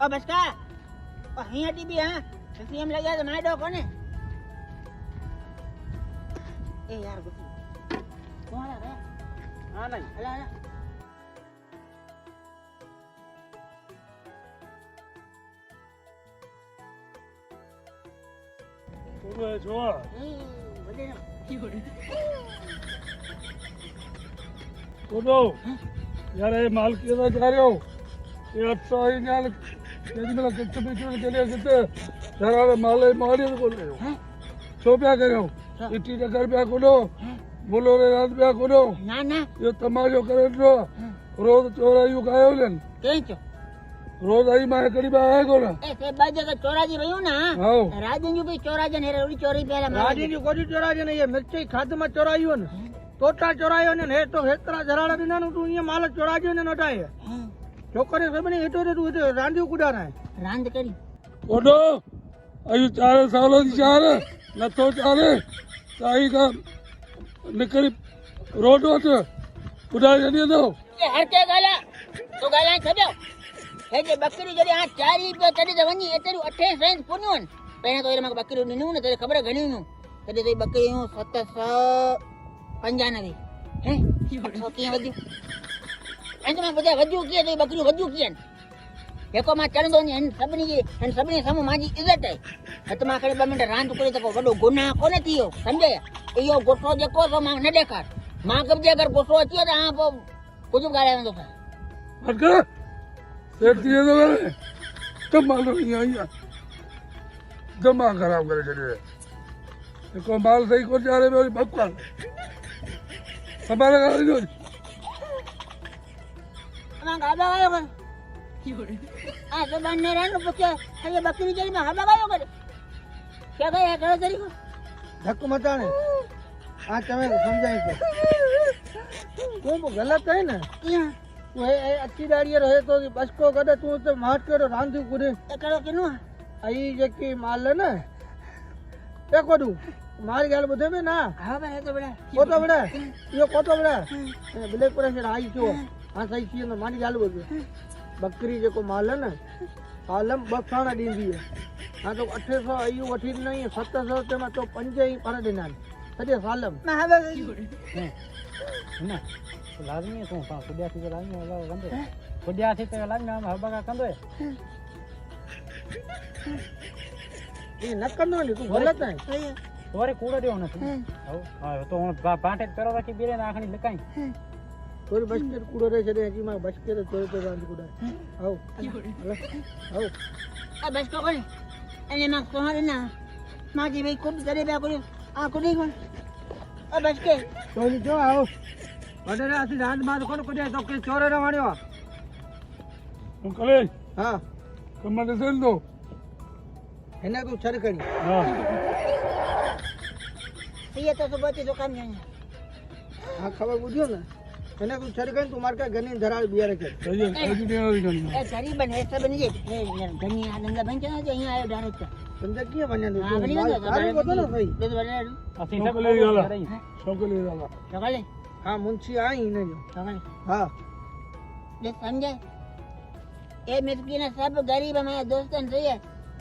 ओ बस का ओ हिया टीबी हां सीएम लग गया तो माडो कोने ए यार गुटी कौन आ रहा हां नहीं अला अला 왜 좋아? कोडो यार ये माल किधर जा रहे हो ये अच्छा ही यार यदि मेरा किच्छ बिच्छ के लिए कितने यार माल मारी तो बोल रहे हो सो क्या कर रहे हो इतनी जगह पे कोडो बोलो रे रात पे कोडो ना ना ये तमाशो करे जो रोज चोरा यू गायो लेन केचो रोज आई मां करीब आए कोना ए से बाजे का चोराजी रहियो ना हां राजन जी भी चोराजे ने रे चोरी पहला राजन जी कोई चोराजे ने ये मिर्ची खाद में चोरायो ने तोता चोरायो ने हे तो हेतरा जराड़ा दिना नु तू ये माल चोराजे ने नटाए छोकरे सबने हेतो रे तू रांधियो कुडाना है रांध करी कोडो अयु 4 सालों की चार न तो चारे साई का निकली रोड वट उड़ा जनी दो ए हर के गाला तो गाला छड्यो हे जे बकरी जड़ी आ 4 पे चढ़ी तो वनी एतरी 28 सेंट पुन्योन पहले तो रे मक बकरी नीनु ने तेरे खबर घणी नु तदे तो बकरी 795 हैं तो के वजू अंत में बजा वजू के तो बकरी वजू के एको मा चढ़ंदो ने सभनी सामू माजी इज्जत है हत मा करे 2 मिनट रांद करे तो वडो गुनाह कोने थियो समझे इयो गोठो जेको तो मा न देखार मा कब जे अगर गोठो थियो तो आ कुछ गाले न तो हटका सेठ दिए तो मेरे तब मालूम नहीं आई दिमाग खराब करे चले देखो माल सही को जा रहे मेरी बकवास हमारे गाड़ी जो मा गाबा आयो कर आ तो बनने रहनो पके ये बकरी जड़ी में हबा गायो कर क्या गया करो तेरी को धक्को मचाने आ तमे समझाई को गलत है ना किया तू हे अच्छी दाड़ी रहे तो बस को कदे तू तो माट के रांधियो कुडे ए करो किनु आई जेकी माल है ना देखो तू मारी गाल बुधे में ना हां बे तो बड़ा को तो बड़ा यो को तो बड़ा ब्लैक प्रेशर आई छो हां सही छी ना मारी गाल बुधे बकरी जेको माल है ना आलम बखाना दींदी है हां तो 800 आयु वठी नहीं 700 ते में तो 5 ही पर देना सजे सालम ना हबा ना लाजमी है तो खुदिया थी लाजमी वाला कंदे खुदिया थी तो लाजमी हम हबा का कंदो ये न कंदो नहीं तू गलत है तोरे कूड़ो देओ न हां तो बांटे करो बाकी बीरे नाखणी लकाई तोरे बस्केट कूड़ो रे छे जी मा बस्केट तोरे तो रांध कूड़ा आओ आओ आ बस को कोनी एने मा कोहरे ना माजी भाई खूब करे बे कोनी आ कोनी कोन आ बस के तो जो आओ वडरे आसी रांध मार कोन कुदे तो के चोरे रे वाणियो अंकल हां कमर से दो एने तू छर करी हां ये तो सुबह से दुकान जाए हां खबर बुझियो ना एने तू छर करी तू मार के गनी धराल बिया रखे सही है ए गरीब बने सब बन जे गनी आनंद बन के यहीं आयो डायरेक्ट संजय किए बने हां बनी ना सारे को तो ना सही तो बने असी सब ले गया सब ले गया सकाले हां मुंशी आई ने जो सकाले हां ले समझे ए मिस्किन सब गरीब हमारे दोस्तन से है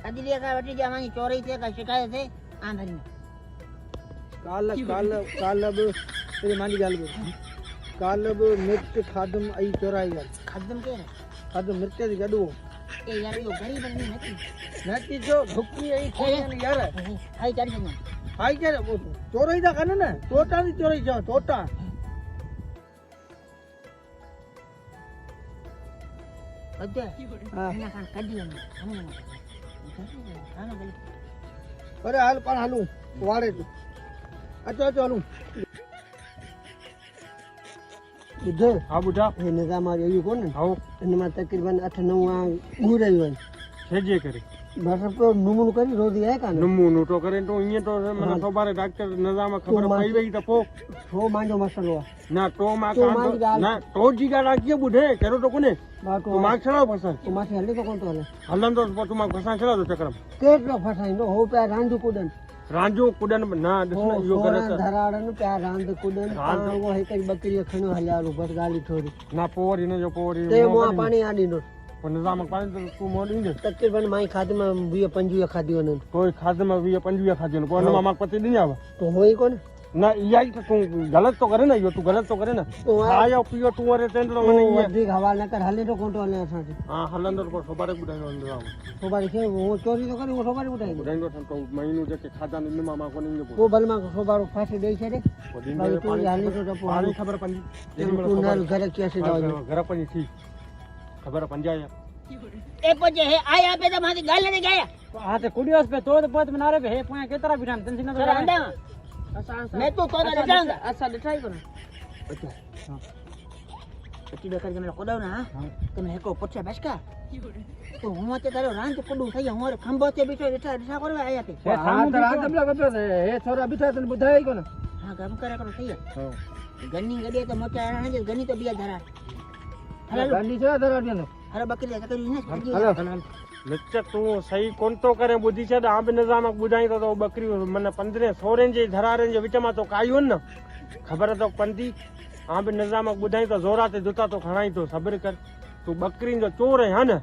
अदिलिया का वटी जमानी चोरी से का शिकायत है आ भरी में काल अब तेरी मानी गाल बोल काल अब मिर्च खादम आई चोराई गाल खदम के खादम मिर्च दी गडो ए यार यो गरीब बनी नती जो भुक्की आई खोने यार हाई कर देना हाई के वो चोराई दा कने ना तोता दी चोराई जा तोता अदे हां ना कान कदियो ना खाना गली अरे हाल पण हालू वाड़े तू अच्छा चलू बुधो हां बुढ़ा ये निजाम आ यू कोन हां इनमें तकरीबन 8-9 गुड़े वन छेजे करे बस तो नुमुन करी रोज है का नमूनो तो करे तो इए तो मन सोबारे डॉक्टर निजाम खबर पई वई त पो छो मांजो मसलो ना तो मा का ना तो जी गाड़ा के बुढ़े करो तो कोने बाको तू मां छड़ो फसा तो माथे हले तो कोन तो हले हलन तो तू मां फसा छड़ा तो चक्रम केटलो फसाइंदो हो पे रांधु कुडन रांजो कुडन ना दिसना यो करे धराड़न पे रांध कुडन वो है कई बकरी खणो हल्यारो बस गाली थोड़ी ना पोरी ने जो पोरी ते मो पानी आडी नो પણ નિઝામ પાણી તો તું મોડી ને તકરીબન મારી ખાધમાં 20-25 ખાધી હોય કોઈ ખાધમાં 20-25 ખાધ્યું કોઈ એમાં માગ પતિ નહીં આવે તો હોય કોને ના ઈ તો તું ગલત તો કરે ને યો તું ગલત તો કરે ને તો આયો પીયો તું અરે તેંડલો મને ઈ વધી હવાલ ન કર હાલે તો કોન્ટો લે સાથી હા હલંદર કો સવારે બુડાયો નિઝામ સોબારી છે હું ચોરી તો કરી હું સોબારી ઉઠાઈ બુડાયો તો મહિનો જે કે ખાધા ને નિમા માં કોની ને કો બલમાં સોબારો ફાસી દઈ છે રે ભાઈ તું હાલે તો ટપો પાણી ખબર પંજી તું નાલ ઘરે ક્યાં છે જાવ ઘર પંજી થી ખબર પંજાયા એ પછી હે આયા આપે તો મારી ગાલ નથી ગયા હા તે કુડિયોસ पे तो बहुत बना रहे है पोया केतरा बिठान टेंशन न સર આંડા मैं तो तोड़ा ले जाऊंगा અચ્છા દેખાઈ કોને પછી બેકાર કે કોડાવ ના તમે હેકો પછા બેસકા તો હું તે તારો રાંત કુડું થઈ હું ખંભો તે બેઠો બેઠા બેઠા કરવા આયા તે હા તો આ તબલા કપડા હે છોરા બીઠા તને બધાય કોને હા કામ કરે કરો થઈ ગન્ની ગડી તો મોટા આણા ને ગની તો બે ધરા હાલો ગાંડી છે ધરાડ્યો ને હાલો બકરી કરી ને હાલો લચ્ચા તું સહી કોણ તો કરે બુદ્ધિ છે આંબ નિઝામ બુધાઈ તો બકરી મને 15-16 જે ધરારે જે વિચમાં તો કાયું ને ખબર તો પંદી આંબ નિઝામ બુધાઈ તો જોરાતે જોતા તો ખણાઈ તો સબર કર તું બકરી જો ચોર હે ને